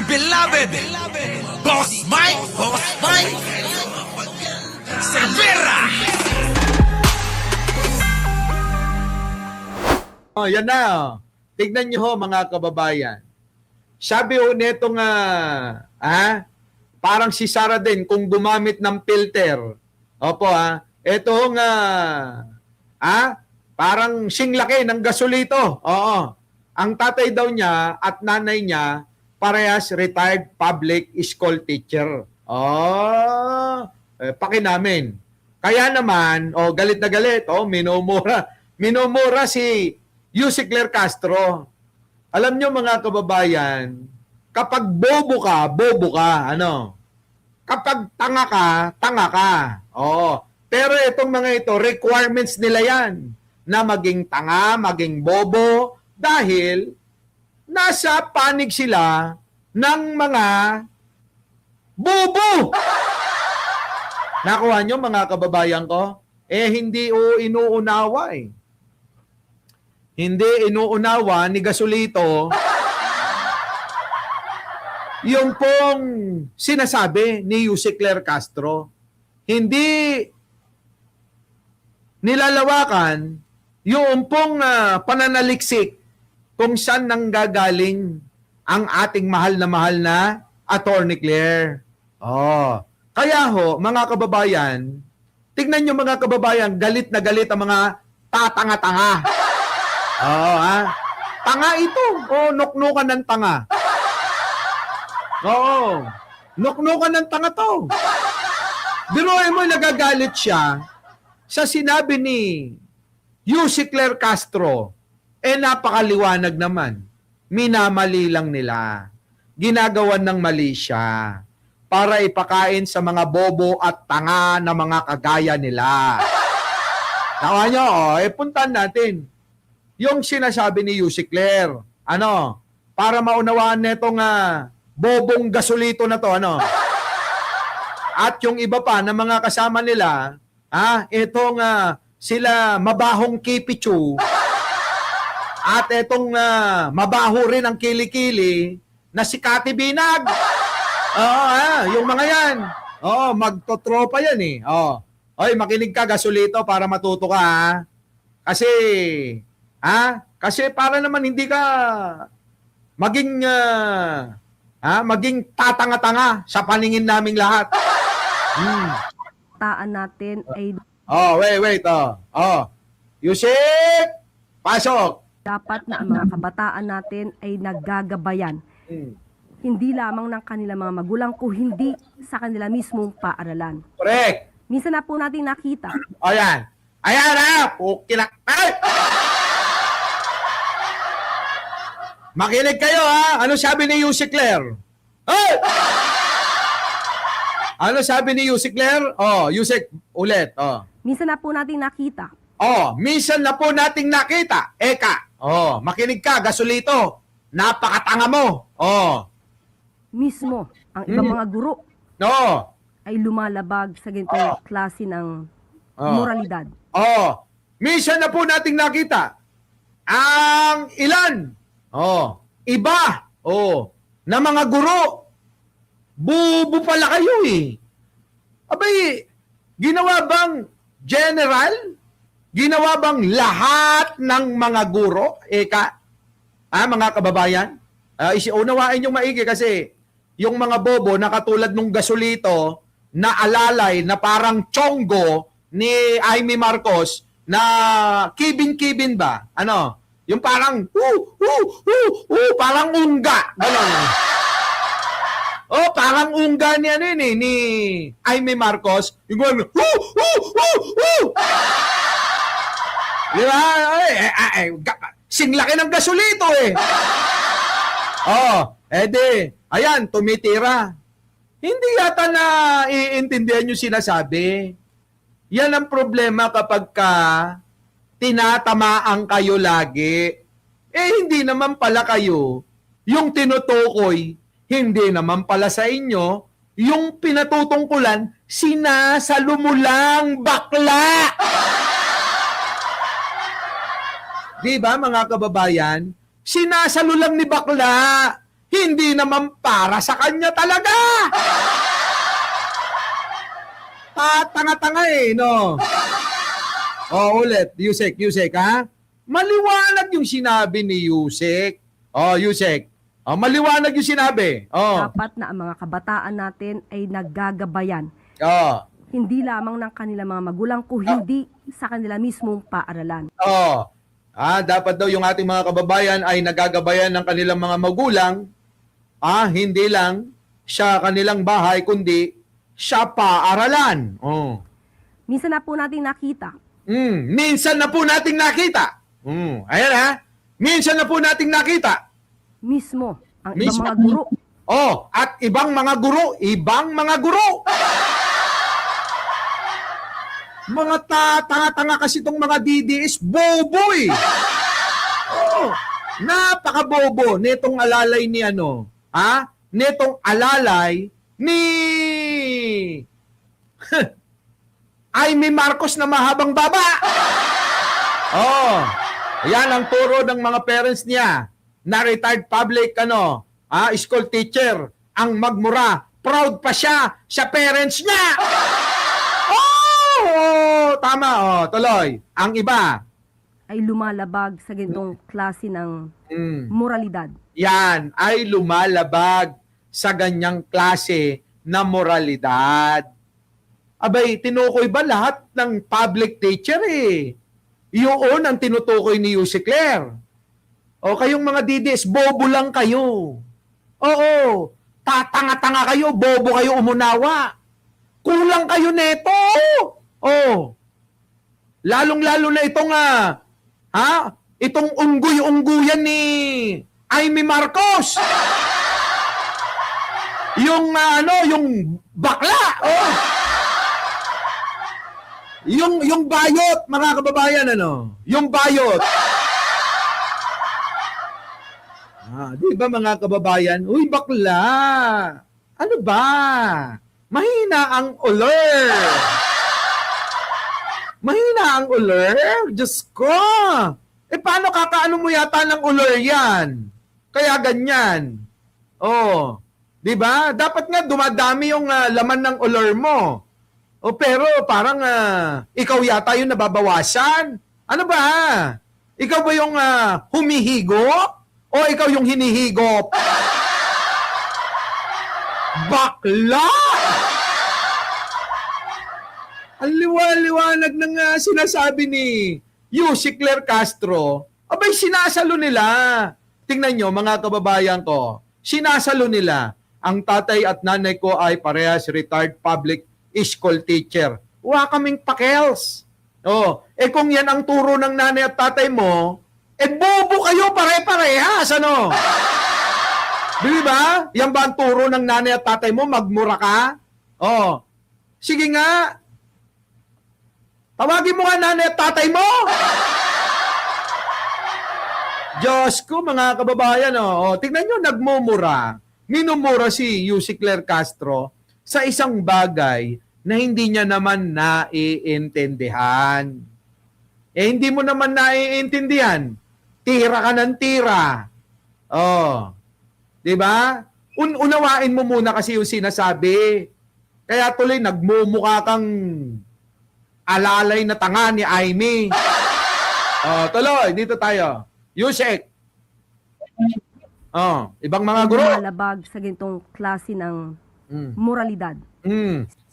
beloved Boss Mike Cervera. Oh, yan na. Tignan niyo ho mga kababayan. Sabi ho netong parang si Sara din kung gumamit ng filter. Opo ito nga parang singlaki ng gasolito. Oo. Ang tatay daw niya at nanay niya parehas retired public school teacher. Oh, pakinamin. Kaya naman, galit na galit, minumura si Yusek Claire Castro. Alam nyo mga kababayan, kapag bobo ka, ano? Kapag tanga ka. Oo. Pero itong mga ito, requirements nila yan na maging tanga, maging bobo, dahil nasa panig sila ng mga bobo. Nakuha nyo mga kababayan ko? Hindi inuunawa eh. Hindi inuunawa ni Gasolito yung pong sinasabi ni Yusek Claire Castro. Hindi nilalawakan yung pong pananaliksik kung saan nanggagaling ang ating mahal na Attorney Claire. Kaya ho, mga kababayan, tignan nyo mga kababayan, galit na galit ang mga tatanga-tanga. Tanga ito. Nuknukan ng tanga. Nuknukan ng tanga to. Biruin mo, nagagalit siya sa sinabi ni Yusek Claire Castro. Napakaliwanag naman. Minamali lang nila. Ginagawan ng mali siya para ipakain sa mga bobo at tanga na mga kagaya nila. Nawa nyo, puntan natin yung sinasabi ni Yusek Claire. Para maunawaan netong bobong Gasolito na to, At yung iba pa na mga kasama nila, itong sila mabahong Kipichu, at itong mabaho rin ang kilikili na si Kati Binag. Yung mga yan. Magtotropa yan eh. Oy, makinig ka Gasolito para matuto ka. Kasi para naman hindi ka maging tatanga-tanga sa paningin naming lahat. Taan natin ay Wait. Yusek, pasok. dapat na ang mga kabataan natin ay naggagabayan. Hindi lamang ng kanilang mga magulang, kung hindi sa kanila mismong paaralan. Correct. Minsan na po natin nakita. Ayan pukinak. Makinig kayo Ano sabi ni Yusek Claire? Ano sabi ni Yusek Claire? Yusek, ulit. Minsan na po natin nakita. Minsan na po nating nakita. Eka. Makinig ka, Gasolito. Napakatanga mo. Mismo, ang ibang mga guro ay lumalabag sa ganitong klase ng moralidad. Minsan na po nating nakita ang ilan iba na mga guro. Bubo pala kayo eh. Abay, ginawa bang general? Ginawa bang lahat ng mga guro? Mga kababayan? Unawain yung maigi kasi yung mga bobo na katulad nung Gasolito na alalay na parang chonggo ni Amy Marcos na kibin-kibin ba? Yung parang parang ungga. Parang ungga ni ni Amy Marcos. Yung di ba? Singlaki ng Gasolito eh. Ayan, tumitira. Hindi yata na iintindihan yung sinasabi. Yan ang problema kapag tinatamaan kayo lagi. Hindi naman pala kayo yung tinutukoy, hindi naman pala sa inyo yung pinatutungkulan, sinasalumulang bakla. Di ba mga kababayan? Sinasalo lang ni bakla. hindi naman para sa kanya talaga. Tanga-tanga eh, no? Ulit, Yusek, ha? Maliwanag yung sinabi ni Yusek. Yusek. Maliwanag yung sinabi. Dapat na ang mga kabataan natin ay naggagabayan. Hindi lamang ng kanilang mga magulang, kung hindi sa kanila mismong paaralan. Dapat daw yung ating mga kababayan ay nagagabayan ng kanilang mga magulang. Hindi lang siya kanilang bahay, kundi siya paaralan. Minsan na po natin nakita. Minsan na po nating nakita. Ayan ha. Minsan na po nating nakita. Mismo ang ibang mga guro. At ibang mga guro. Mga tanga-tanga kasi itong mga DDS, boboy. Napaka-bobo nitong alalay ni Netong alalay ni Amy Marcos na mahabang baba. Yan ang turo ng mga parents niya na retired public school teacher ang magmura. Proud pa siya sa parents niya. Tama. Tuloy. Ang iba ay lumalabag sa ganitong klase ng moralidad. Yan ay lumalabag sa ganyang klase na moralidad. Abay, tinukoy ba lahat ng public teacher eh? Yun ang tinutukoy ni Yusek Claire. Kayong mga DDS, bobo lang kayo. Tatanga-tanga kayo, bobo kayo umunawa. Kulang kayo neto. Lalong-lalo na itong itong unggoy-ungguyan ni Amy Marcos. Yung bakla. Yung bayot, mga kababayan, yung bayot. Di ba mga kababayan? Uy, bakla. Ano ba? Mahina ang uler. Diyos ko. Paano kakaano mo yata ng uler yan? Kaya ganyan. Di ba? Dapat nga dumadami yung laman ng uler mo. Pero parang ikaw yata yung nababawasan. Ano ba? Ikaw ba yung humihigo? O ikaw yung hinihigop? Bakla! Ang liwanag ng sinasabi ni Yusek Claire Castro. Abay, sinasalo nila. Tingnan nyo, mga kababayan ko. Sinasalo nila. Ang tatay at nanay ko ay parehas retired public school teacher. Wala kaming pakels. Kung yan ang turo ng nanay at tatay mo, bobo kayo pare-parehas, Di ba? Yan ba ang turo ng nanay at tatay mo? Magmura ka? Sige nga. Tawagin mo nga nanay at tatay mo. Diyos ko, mga kababayan, tignan nyo, nagmumura. Minumura si Yusek Claire Castro sa isang bagay na hindi niya naman naiintindihan. Hindi mo naman naiintindihan. Tira ka ng tira. Di ba? Unawain mo muna kasi yung sinasabi. Kaya tuloy nagmumukha kang alalay na tanga ni Amy. Tuloy, dito tayo. Yusek. Ibang mga guro. Lumalabag sa ganitong klase ng moralidad.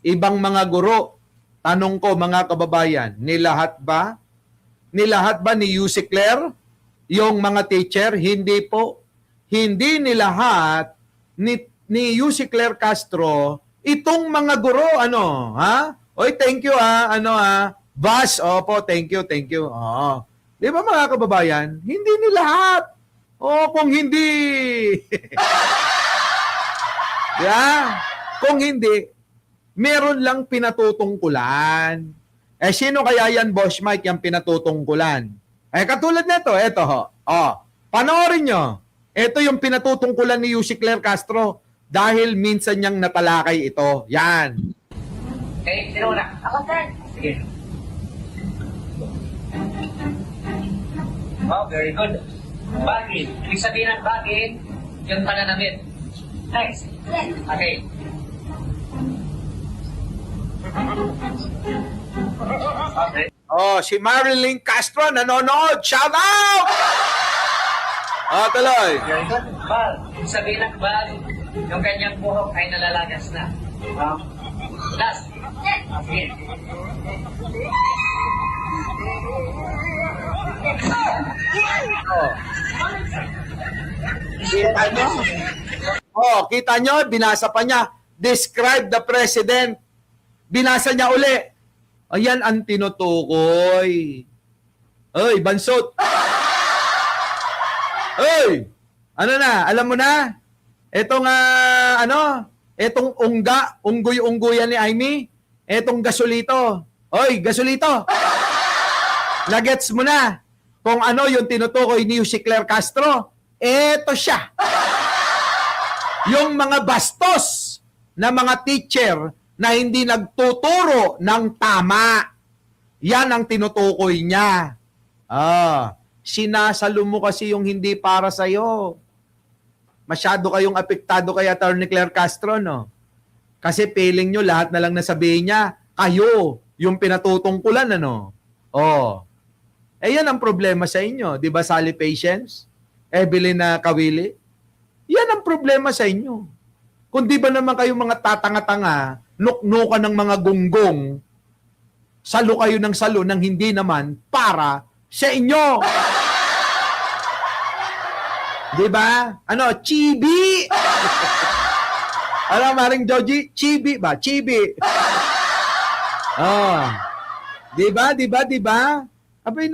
Ibang mga guro. Tanong ko, mga kababayan, nilahat ba? Nilahat ba ni Yusek Claire? Yung mga teacher? Hindi po. Hindi nilahat ni Yusek Claire Castro itong mga guro, Oy, thank you, Bas, opo, thank you. Di ba, mga kababayan? Hindi nilahat. Kung hindi. Kung hindi, meron lang pinatutungkulan. Sino kaya yan, Boss Mike, yung pinatutungkulan? Katulad nito, eto ho. Panoorin nyo. Ito yung pinatutungkulan ni Yusek Claire Castro dahil minsan niyang natalakay ito. Yan. Okay, sino una? Ako, sir. Sige. Wow, very good. Bakit? Ibig sabihin ng bakit, yung pananamit. Next. Okay. Okay. Oh, si Marilyn Castro nanonood. Shout out! Tuloy. Very good. Bal, sabihin ng bal, yung kanyang buhok ay nalalagas na. Last. Sige. Oh. Kita nyo? Oh, kita nyo? Binasa pa niya. Describe the president. Binasa niya uli. Ayan ang tinutukoy. Oy, bansot. Oy! Ano na? Alam mo na? Etong, etong unggoy-unggoyan ni Aimee. Etong gasolito. Oy, gasolito. Nagets mo na kung ano yung tinutukoy ni si Claire Castro. Eto siya. Yung mga bastos na mga teacher na hindi nagtuturo ng tama. Yan ang tinutukoy niya. Sinasalo mo kasi yung hindi para sa'yo. Masyado kayong apektado kay Atty. Claire Castro, no? Kasi feeling nyo, lahat na lang nasabihin niya, kayo, yung pinatutungkulan, ano? Yan ang problema sa inyo. Di ba, Sally Patience? Evelyn na Kawili? Yan ang problema sa inyo. Kung di ba naman kayo mga tatanga-tanga, nuknukan ng mga gunggong, salo kayo ng salo ng hindi naman para sa inyo. Di ba? Ano? Chibi! Alam, Maring Joji? Chibi ba? Chibi. Di ba? Abay,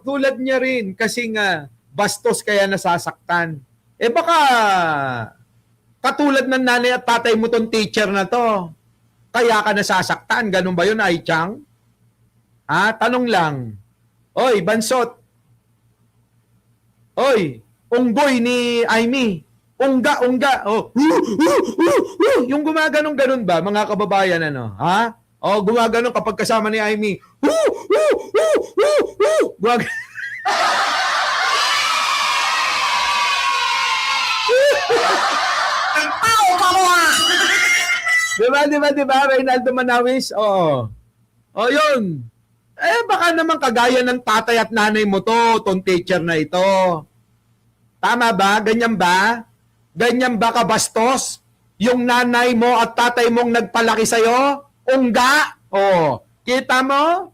tulad niya rin kasi nga bastos kaya nasasaktan. Baka katulad ng nanay at tatay mo tong teacher na to. Kaya ka nasasaktan. Ganun ba yun, Ai Chang? Tanong lang. Oy, bansot. Oy, unggoy ni Aimee. Ungga. Yung gumaganong-ganon ba, mga kababayan, ano? Gumaganon kapag kasama ni Aimee. Diba? Reynaldo Manawis? Oo. Yun. Baka naman kagaya ng tatay at nanay mo to, tong teacher na ito. Tama ba? Ganyan ba? Ganyan ba kabastos? Yung nanay mo at tatay mong nagpalaki sa'yo? Ungga? Kita mo?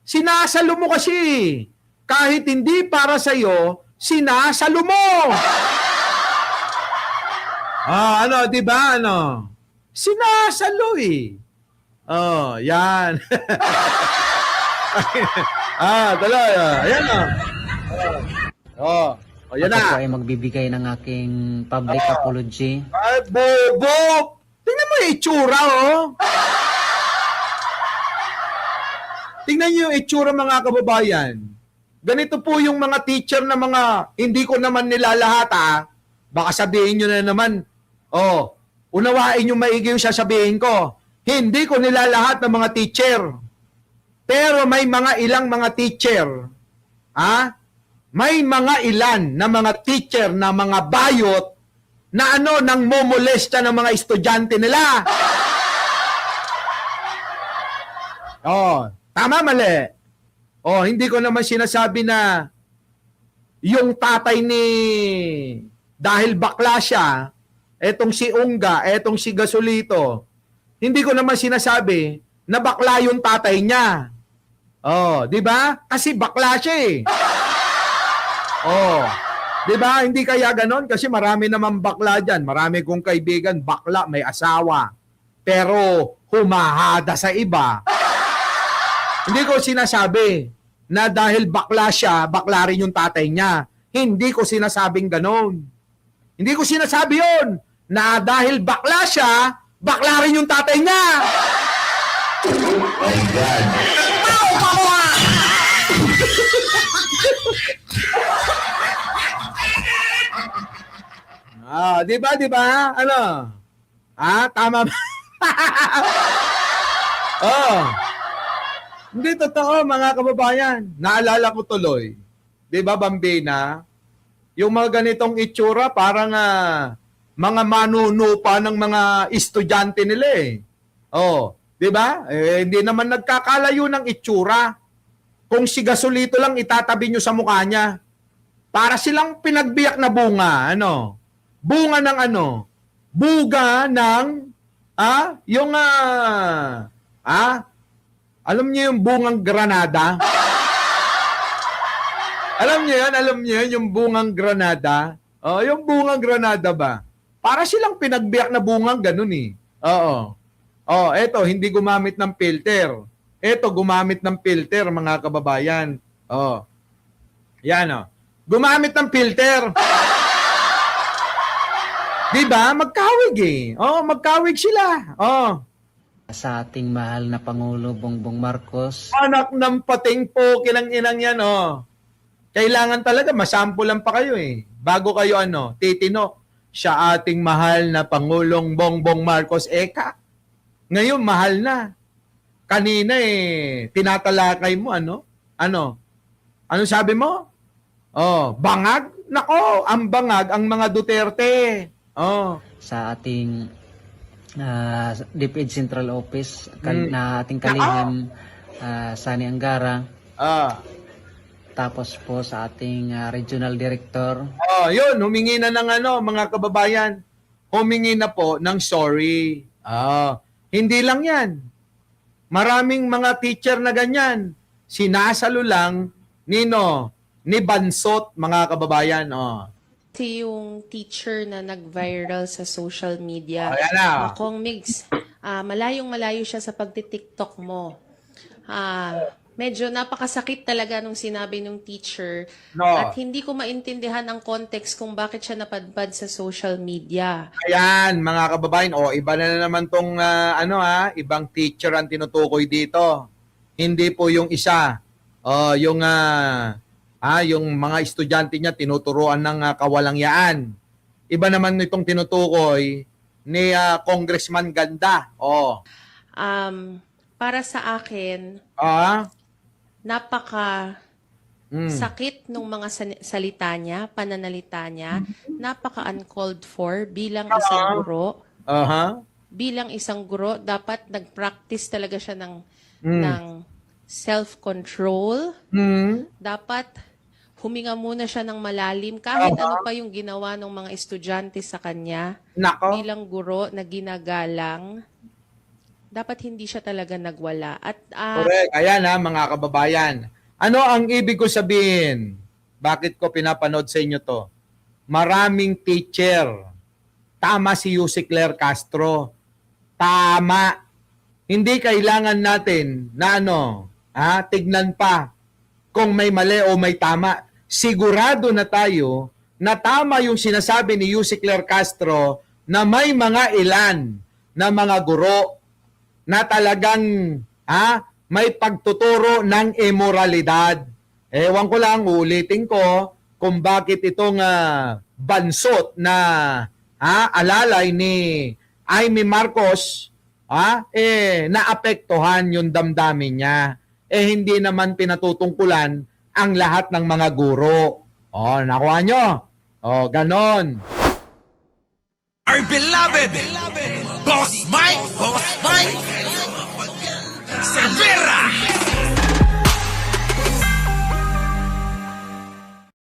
Sinasalo mo kasi. Kahit hindi para sa'yo, sinasalo mo. Di ba? Sinasalo eh. Yan. Tuloy. Ayan yan Ako na. po ay magbibigay ng aking public apology. Ay, bobo! Tingnan mo yung itsura, Tingnan niyo yung itsura, mga kababayan. Ganito po yung mga teacher na mga, hindi ko naman nilalahat, Baka sabihin nyo na naman, unawain nyo maigi yung sasabihin ko. Hindi ko nilalahat ng mga teacher. Pero may mga ilang mga teacher, may mga ilan na mga teacher na mga bayot na nang momolesta ng mga estudyante nila. Tama, mali. Hindi ko naman sinasabi na yung tatay ni dahil bakla siya, etong si Ungga, etong si Gasolito, hindi ko naman sinasabi na bakla yung tatay niya. Di ba? Kasi bakla siya eh. Di ba? Hindi kaya ganon? Kasi marami naman bakla dyan. Marami kong kaibigan, bakla, may asawa. Pero humahada sa iba. Hindi ko sinasabi na dahil bakla siya, bakla rin yung tatay niya. Hindi ko sinasabing ganon. Hindi ko sinasabi yun na dahil bakla siya, bakla rin yung tatay niya. Oh God. Di ba? Tama ba? Hindi totoo, mga kababayan. Naalala ko tuloy. Di ba, Bambina? yung mga ganitong itsura, parang mga manunupa ng mga estudyante nila eh. Oh, 'di ba? Eh, hindi naman nagkakalayo ng itsura. Kung si Gasolito lang itatabi nyo sa mukha niya, para silang pinagbiyak na bunga, ano? Bunga ng ano? Buga ng yung alam niyo yung bungang granada? Alam niyo yun, yung bungang granada? Oh, yung bungang granada ba? Para silang pinagbiyak na bungang ganun eh. Oo. Oh, eto, hindi gumamit ng filter. Eto, gumamit ng filter, mga kababayan. Oh. Yan, oh. Gumamit ng filter. Diba? Magkawig eh. Oh, magkawig sila. Oh. Sa ating mahal na Pangulo Bongbong Marcos, Anak ng pating po, kinang-inang yan, oh. Kailangan talaga, masampulan pa kayo eh. Bago kayo, titino. Siya ating mahal na Pangulong Bongbong Marcos. Eka, ngayon, mahal na. Kanina tinatalakay mo, ano sabi mo? Oh, bangag? Nako, ang bangag, ang mga Duterte. Oh. sa ating DepEd Central Office, na ating kalihim Sani Angara, tapos po sa ating Regional Director, Oh, yun, humingi na ng mga kababayan. Humingi na po ng sorry. Hindi lang yan. Maraming mga teacher na ganyan. Sinasalo lang ni Bansot, mga kababayan. Oh. Kasi yung teacher na nag-viral sa social media. Ayan na. Akong Migs, malayong-malayo siya sa pagtitiktok mo. Medyo napakasakit talaga nung sinabi ng teacher. No. At hindi ko maintindihan ang context kung bakit siya napadpad sa social media. Ayan, mga kababayan. O, iba na naman tong ibang teacher ang tinutukoy dito. Hindi po yung isa. Yung mga estudyante niya tinuturuan ng kawalangyaan. Iba naman itong tinutukoy ni Congressman Ganda. Para sa akin, napaka sakit nung mga salita niya, pananalita niya, napaka uncalled for bilang isang guro. Bilang isang guro, dapat nag-practice talaga siya ng self-control. Dapat huminga muna siya ng malalim kahit ano pa yung ginawa ng mga estudyante sa kanya. Nako. Bilang guro na ginagalang, dapat hindi siya talaga nagwala. At Correct. Ayan mga kababayan. Ano ang ibig ko sabihin? Bakit ko pinapanood sa inyo to? Maraming teacher. Tama si Yusek Claire Castro. Tama. Hindi kailangan natin na tignan pa kung may mali o may tama. Sigurado na tayo na tama yung sinasabi ni Yusek Claire Castro na may mga ilan na mga guro na talagang may pagtuturo ng immoralidad. Ewan ko lang, ulitin ko kung bakit itong Bansot na alalay ni Amy Marcos naapektuhan yung damdamin niya. Hindi naman pinatutungkulan ang lahat ng mga guro. Nakuha nyo? Ganon. Our beloved Boss Mike Cervera.